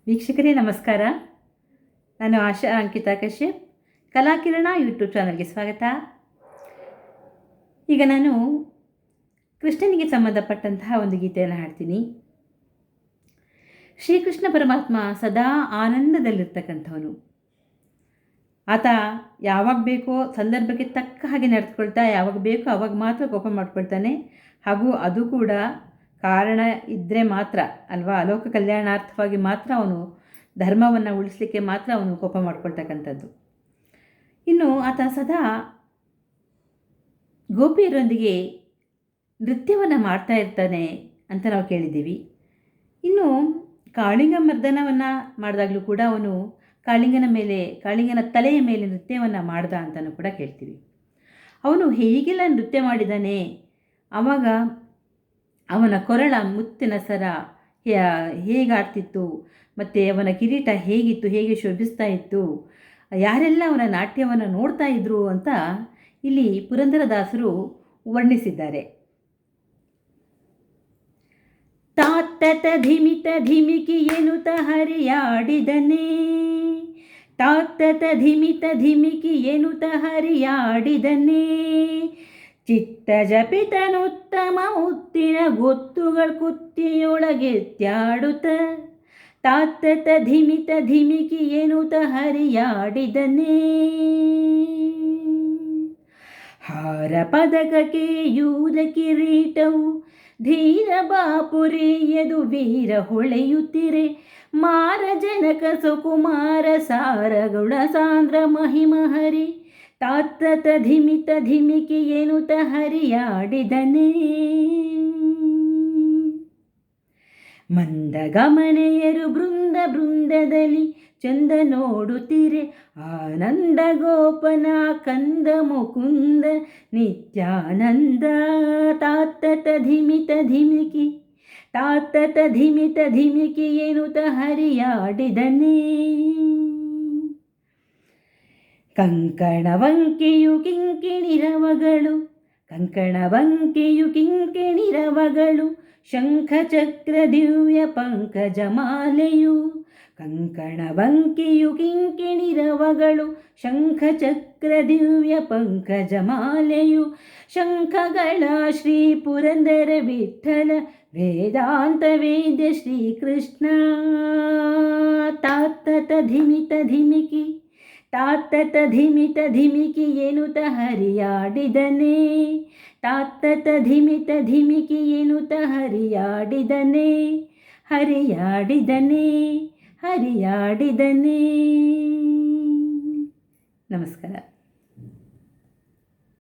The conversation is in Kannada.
ವೀಕ್ಷಕರೇ ನಮಸ್ಕಾರ. ನಾನು ಆಶಾ ಅಂಕಿತಾ ಕಶ್ಯಪ್. ಕಲಾಕಿರಣ ಯೂಟ್ಯೂಬ್ ಚಾನಲ್ಗೆ ಸ್ವಾಗತ. ಈಗ ನಾನು ಕೃಷ್ಣನಿಗೆ ಸಂಬಂಧಪಟ್ಟಂತಹ ಒಂದು ಗೀತೆಯನ್ನು ಹಾಡ್ತೀನಿ. ಶ್ರೀಕೃಷ್ಣ ಪರಮಾತ್ಮ ಸದಾ ಆನಂದದಲ್ಲಿರ್ತಕ್ಕಂಥವನು. ಆತ ಯಾವಾಗ ಬೇಕೋ ಸಂದರ್ಭಕ್ಕೆ ತಕ್ಕ ಹಾಗೆ ನಡೆದುಕೊಳ್ತಾ, ಯಾವಾಗ ಬೇಕೋ ಆವಾಗ ಮಾತ್ರ ಕೋಪ ಮಾಡ್ಕೊಳ್ತಾನೆ. ಹಾಗೂ ಅದು ಕೂಡ ಕಾರಣ ಇದ್ದರೆ ಮಾತ್ರ ಅಲ್ವಾ, ಲೋಕ ಕಲ್ಯಾಣಾರ್ಥವಾಗಿ ಮಾತ್ರ ಅವನು ಧರ್ಮವನ್ನು ಉಳಿಸ್ಲಿಕ್ಕೆ ಮಾತ್ರ ಅವನು ಕೋಪ ಮಾಡ್ಕೊಳ್ತಕ್ಕಂಥದ್ದು. ಇನ್ನು ಆತ ಸದಾ ಗೋಪಿಯರೊಂದಿಗೆ ನೃತ್ಯವನ್ನು ಮಾಡ್ತಾ ಇರ್ತಾನೆ ಅಂತ ನಾವು ಕೇಳಿದ್ದೀವಿ. ಇನ್ನು ಕಾಳಿಂಗ ಮರ್ದನವನ್ನು ಮಾಡಿದಾಗಲೂ ಕೂಡ ಅವನು ಕಾಳಿಂಗನ ತಲೆಯ ಮೇಲೆ ನೃತ್ಯವನ್ನು ಮಾಡ್ದ ಅಂತಲೂ ಕೂಡ ಕೇಳ್ತೀವಿ. ಅವನು ಹೇಗೆಲ್ಲ ನೃತ್ಯ ಮಾಡಿದ್ದಾನೆ, ಆವಾಗ ಅವನ ಕೊರಳ ಮುತ್ತಿನ ಸರ ಹೇಗಾಡ್ತಿತ್ತು, ಮತ್ತು ಅವನ ಕಿರೀಟ ಹೇಗಿತ್ತು, ಹೇಗೆ ಶೋಭಿಸ್ತಾ ಇತ್ತು, ಯಾರೆಲ್ಲ ಅವನ ನಾಟ್ಯವನ್ನು ನೋಡ್ತಾ ಇದ್ರು ಅಂತ ಇಲ್ಲಿ ಪುರಂದರದಾಸರು ವರ್ಣಿಸಿದ್ದಾರೆ. ತಾತ್ತತ ಧಿಮಿತ ಧಿಮಿಕಿ ಎನ್ನುತ್ತ ಹರಿಯಾಡಿದನೇ, ತಾತ್ತತ ಧಿಮಿತ ಧಿಮಿಕಿ ಎನ್ನುತ್ತ ಹರಿಯಾಡಿದನೇ, ಚಿತ್ತ ಜಪಿತನುತ್ತಮ ಉತ್ತಿನ ಗೊತ್ತುಗಳು ಕುತ್ತಿಯೊಳಗೆತ್ಯಾಡುತ್ತ, ತಾತ್ತತ ಧಿಮಿತ ಧಿಮಿಕಿ ಎನ್ನುತ್ತ ಹರಿಯಾಡಿದನೇ. ಹಾರ ಪದಕ ಕೇಯೂರ ಕಿರೀಟವು ಧೀರ ಬಾಪುರಿಯದು ವೀರ ಹೊಳೆಯುತ್ತಿರೆ, ಮಾರ ಜನಕ ಸುಕುಮಾರ ಸಾರ ಗುಣ ಸಾಂದ್ರ ಮಹಿಮ ಹರಿ, ತಾತ್ತತ ಧಿಮಿತ ಧಿಮಿಕಿ ಎನ್ನುತ್ತ ಹರಿಯಾಡಿದನೇ. ಮಂದಗಮನೆಯರು ಬೃಂದ ಬೃಂದದಲ್ಲಿ ಚಂದ ನೋಡುತ್ತಿರೆ, ಆನಂದ ಗೋಪನ ಕಂದ ಮುಕುಂದ ನಿತ್ಯಾನಂದ, ತಾತ್ತತ ಧಿಮಿತ ಧಿಮಿಕಿ, ತಾತ್ತತ ಧಿಮಿತ ಧಿಮಿಕಿ ಎನ್ನುತ್ತ ಹರಿಯಾಡಿದನೇ. ಕಂಕಣವಂಕೆಯು ಕಿಂಕಿಣಿರವಗಳು, ಕಂಕಣವಂಕೆಯು ಕಿಂಕಿಣಿರವಗಳು, ಶಂಖಚಕ್ರ ದಿವ್ಯ ಪಂಕಜಮಾಲೆಯು, ಕಂಕಣವಂಕೆಯು ಕಿಂಕಿಣಿರವಗಳು, ಶಂಖಚಕ್ರ ದಿವ್ಯ ಪಂಕಜಮಾಲೆಯು, ಶಂಖಗಳ ಶ್ರೀ ಪುರಂದರ ವಿಠಲ ವೇದಾಂತ ವೇದ್ಯ ಶ್ರೀಕೃಷ್ಣ, ತಾತ್ತತ ಧಿಮಿತ ಧಿಮಿಕಿ, ತಾತ್ತತ ಧಿಮಿತ ಧಿಮಿಕಿ ಎನ್ನುತ್ತ ಹರಿಯಾಡಿದನೇ, ತಾತ್ತತ ಧಿಮಿತ ಧಿಮಿಕಿ ಎನ್ನುತ್ತ ಹರಿಯಾಡಿದನೇ, ಹರಿಯಾಡಿದನೇ, ಹರಿಯಾಡಿದನೇ. ನಮಸ್ಕಾರ.